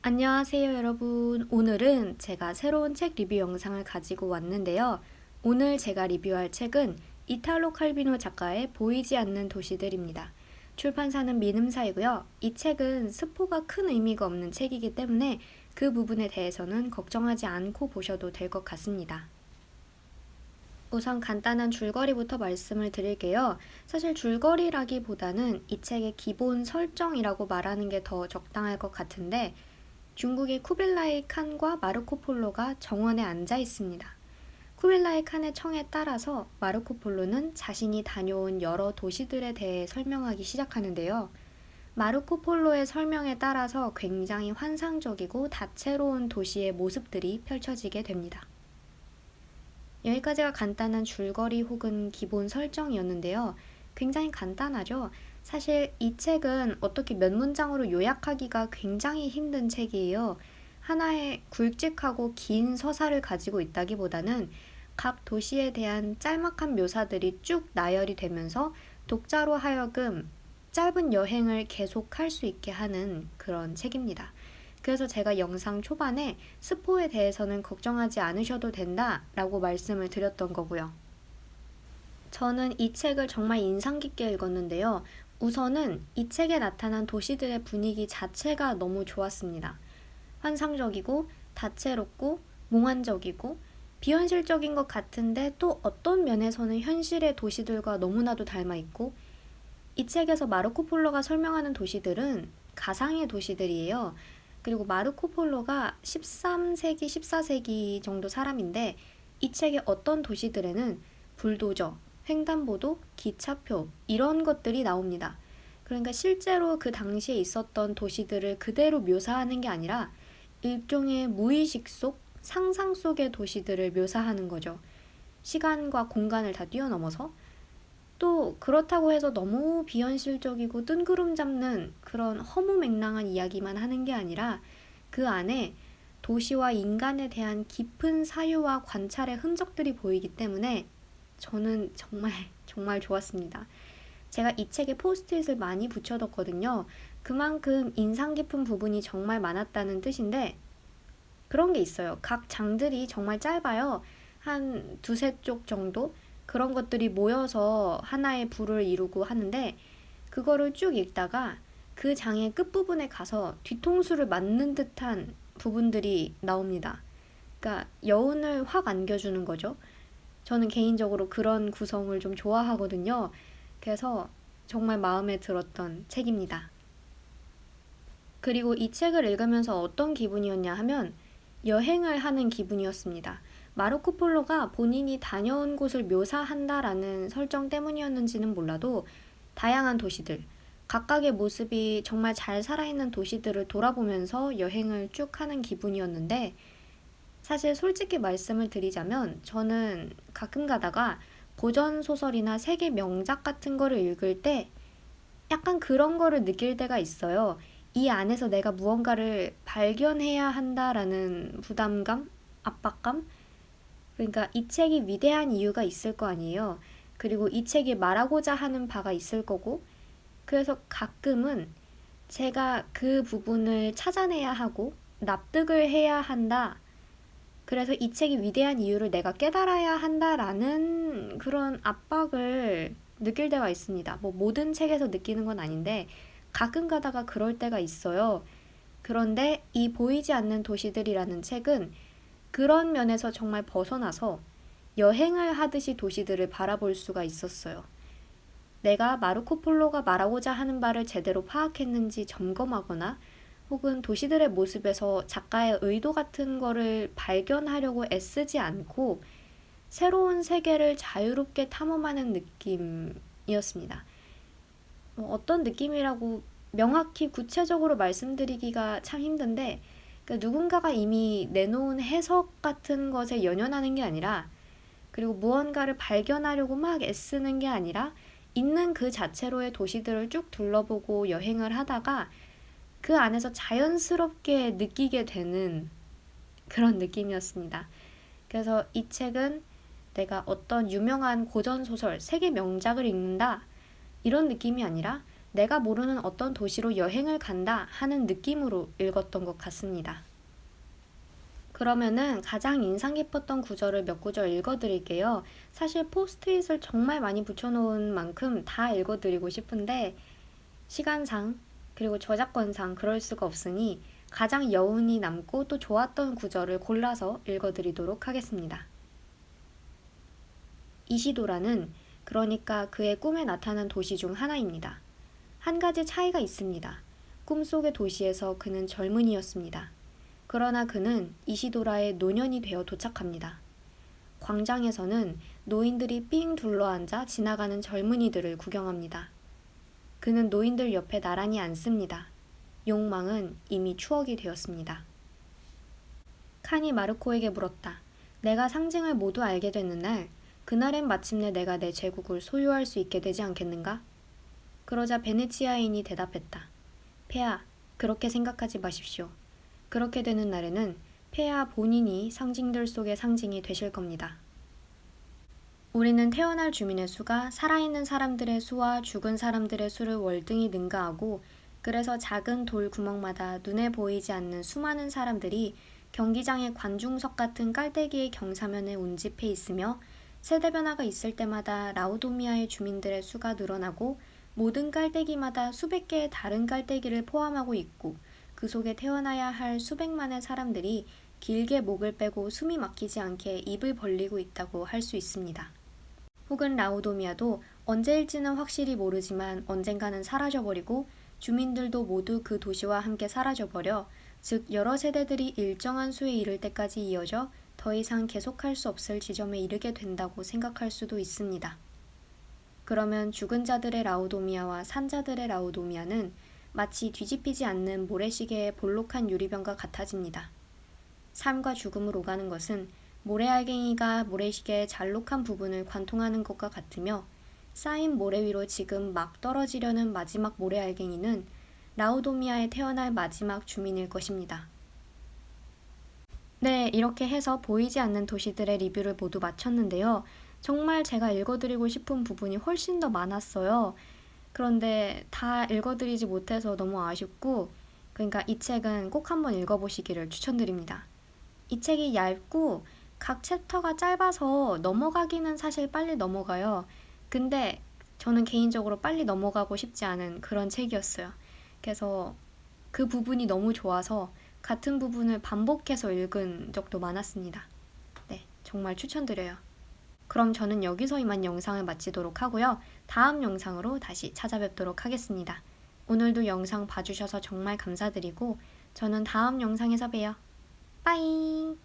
안녕하세요, 여러분. 오늘은 제가 새로운 책 리뷰 영상을 가지고 왔는데요. 오늘 제가 리뷰할 책은 이탈로 칼비노 작가의 보이지 않는 도시들입니다. 출판사는 미음사이고요. 이 책은 스포가 큰 의미가 없는 책이기 때문에 그 부분에 대해서는 걱정하지 않고 보셔도 될 것 같습니다. 우선 간단한 줄거리부터 말씀을 드릴게요. 사실 줄거리라기보다는 이 책의 기본 설정이라고 말하는 게 더 적당할 것 같은데, 중국의 쿠빌라이 칸과 마르코 폴로가 정원에 앉아 있습니다. 쿠빌라이 칸의 청에 따라서 마르코 폴로는 자신이 다녀온 여러 도시들에 대해 설명하기 시작하는데요. 마르코 폴로의 설명에 따라서 굉장히 환상적이고 다채로운 도시의 모습들이 펼쳐지게 됩니다. 여기까지가 간단한 줄거리 혹은 기본 설정이었는데요. 굉장히 간단하죠? 사실 이 책은 어떻게 몇 문장으로 요약하기가 굉장히 힘든 책이에요. 하나의 굵직하고 긴 서사를 가지고 있다기보다는 각 도시에 대한 짤막한 묘사들이 쭉 나열이 되면서 독자로 하여금 짧은 여행을 계속할 수 있게 하는 그런 책입니다. 그래서 제가 영상 초반에 스포에 대해서는 걱정하지 않으셔도 된다라고 말씀을 드렸던 거고요. 저는 이 책을 정말 인상 깊게 읽었는데요. 우선은 이 책에 나타난 도시들의 분위기 자체가 너무 좋았습니다. 환상적이고 다채롭고 몽환적이고 비현실적인 것 같은데 또 어떤 면에서는 현실의 도시들과 너무나도 닮아 있고, 이 책에서 마르코 폴로가 설명하는 도시들은 가상의 도시들이에요. 그리고 마르코 폴로가 13세기, 14세기 정도 사람인데 이 책의 어떤 도시들에는 불도저, 횡단보도, 기차표 이런 것들이 나옵니다. 그러니까 실제로 그 당시에 있었던 도시들을 그대로 묘사하는 게 아니라 일종의 무의식 속, 상상 속의 도시들을 묘사하는 거죠. 시간과 공간을 다 뛰어넘어서. 또 그렇다고 해서 너무 비현실적이고 뜬구름 잡는 그런 허무맹랑한 이야기만 하는 게 아니라 그 안에 도시와 인간에 대한 깊은 사유와 관찰의 흔적들이 보이기 때문에 저는 정말 좋았습니다. 제가 이 책에 포스트잇을 많이 붙여뒀거든요. 그만큼 인상 깊은 부분이 정말 많았다는 뜻인데, 그런 게 있어요. 각 장들이 정말 짧아요. 한 두세 쪽 정도? 그런 것들이 모여서 하나의 부를 이루고 하는데, 그거를 쭉 읽다가 그 장의 끝부분에 가서 뒤통수를 맞는 듯한 부분들이 나옵니다. 그러니까 여운을 확 안겨주는 거죠. 저는 개인적으로 그런 구성을 좀 좋아하거든요. 그래서 정말 마음에 들었던 책입니다. 그리고 이 책을 읽으면서 어떤 기분이었냐 하면 여행을 하는 기분이었습니다. 마르코 폴로가 본인이 다녀온 곳을 묘사한다라는 설정 때문이었는지는 몰라도 다양한 도시들, 각각의 모습이 정말 잘 살아있는 도시들을 돌아보면서 여행을 쭉 하는 기분이었는데, 사실 솔직히 말씀을 드리자면 저는 가끔 가다가 고전 소설이나 세계 명작 같은 거를 읽을 때 약간 그런 거를 느낄 때가 있어요. 이 안에서 내가 무언가를 발견해야 한다라는 부담감, 압박감? 그러니까 이 책이 위대한 이유가 있을 거 아니에요. 그리고 이 책이 말하고자 하는 바가 있을 거고, 그래서 가끔은 제가 그 부분을 찾아내야 하고 납득을 해야 한다. 그래서 이 책이 위대한 이유를 내가 깨달아야 한다라는 그런 압박을 느낄 때가 있습니다. 뭐 모든 책에서 느끼는 건 아닌데 가끔 가다가 그럴 때가 있어요. 그런데 이 보이지 않는 도시들이라는 책은 그런 면에서 정말 벗어나서 여행을 하듯이 도시들을 바라볼 수가 있었어요. 내가 마르코 폴로가 말하고자 하는 바를 제대로 파악했는지 점검하거나 혹은 도시들의 모습에서 작가의 의도 같은 거를 발견하려고 애쓰지 않고 새로운 세계를 자유롭게 탐험하는 느낌이었습니다. 어떤 느낌이라고 명확히 구체적으로 말씀드리기가 참 힘든데, 그러니까 누군가가 이미 내놓은 해석 같은 것에 연연하는 게 아니라, 그리고 무언가를 발견하려고 막 애쓰는 게 아니라 있는 그 자체로의 도시들을 쭉 둘러보고 여행을 하다가 그 안에서 자연스럽게 느끼게 되는 그런 느낌이었습니다. 그래서 이 책은 내가 어떤 유명한 고전소설, 세계 명작을 읽는다 이런 느낌이 아니라 내가 모르는 어떤 도시로 여행을 간다 하는 느낌으로 읽었던 것 같습니다. 그러면은 가장 인상 깊었던 구절을 몇 구절 읽어드릴게요. 사실 포스트잇을 정말 많이 붙여놓은 만큼 다 읽어드리고 싶은데 시간상 그리고 저작권상 그럴 수가 없으니 가장 여운이 남고 또 좋았던 구절을 골라서 읽어드리도록 하겠습니다. 이시도라는 그러니까 그의 꿈에 나타난 도시 중 하나입니다. 한 가지 차이가 있습니다. 꿈속의 도시에서 그는 젊은이였습니다. 그러나 그는 이시도라의 노년이 되어 도착합니다. 광장에서는 노인들이 삥 둘러앉아 지나가는 젊은이들을 구경합니다. 그는 노인들 옆에 나란히 앉습니다. 욕망은 이미 추억이 되었습니다. 칸이 마르코에게 물었다. 내가 상징을 모두 알게 되는 날, 그날엔 마침내 내가 내 제국을 소유할 수 있게 되지 않겠는가? 그러자 베네치아인이 대답했다. 폐하, 그렇게 생각하지 마십시오. 그렇게 되는 날에는 폐하 본인이 상징들 속의 상징이 되실 겁니다. 우리는 태어날 주민의 수가 살아있는 사람들의 수와 죽은 사람들의 수를 월등히 능가하고 그래서 작은 돌 구멍마다 눈에 보이지 않는 수많은 사람들이 경기장의 관중석 같은 깔때기의 경사면에 운집해 있으며 세대 변화가 있을 때마다 라우도미아의 주민들의 수가 늘어나고 모든 깔때기마다 수백 개의 다른 깔때기를 포함하고 있고 그 속에 태어나야 할 수백만의 사람들이 길게 목을 빼고 숨이 막히지 않게 입을 벌리고 있다고 할 수 있습니다. 혹은 라우도미아도 언제일지는 확실히 모르지만 언젠가는 사라져버리고 주민들도 모두 그 도시와 함께 사라져버려 즉 여러 세대들이 일정한 수에 이를 때까지 이어져 더 이상 계속할 수 없을 지점에 이르게 된다고 생각할 수도 있습니다. 그러면 죽은 자들의 라우도미아와 산 자들의 라우도미아는 마치 뒤집히지 않는 모래시계의 볼록한 유리병과 같아집니다. 삶과 죽음을 오가는 것은 모래알갱이가 모래시계의 잘록한 부분을 관통하는 것과 같으며 쌓인 모래 위로 지금 막 떨어지려는 마지막 모래알갱이는 라우도미아에 태어날 마지막 주민일 것입니다. 네, 이렇게 해서 보이지 않는 도시들의 리뷰를 모두 마쳤는데요. 정말 제가 읽어드리고 싶은 부분이 훨씬 더 많았어요. 그런데 다 읽어드리지 못해서 너무 아쉽고, 그러니까 이 책은 꼭 한번 읽어보시기를 추천드립니다. 이 책이 얇고 각 챕터가 짧아서 넘어가기는 사실 빨리 넘어가요. 근데 저는 개인적으로 빨리 넘어가고 싶지 않은 그런 책이었어요. 그래서 그 부분이 너무 좋아서 같은 부분을 반복해서 읽은 적도 많았습니다. 네, 정말 추천드려요. 그럼 저는 여기서 이만 영상을 마치도록 하고요. 다음 영상으로 다시 찾아뵙도록 하겠습니다. 오늘도 영상 봐주셔서 정말 감사드리고 저는 다음 영상에서 봬요. 빠잉!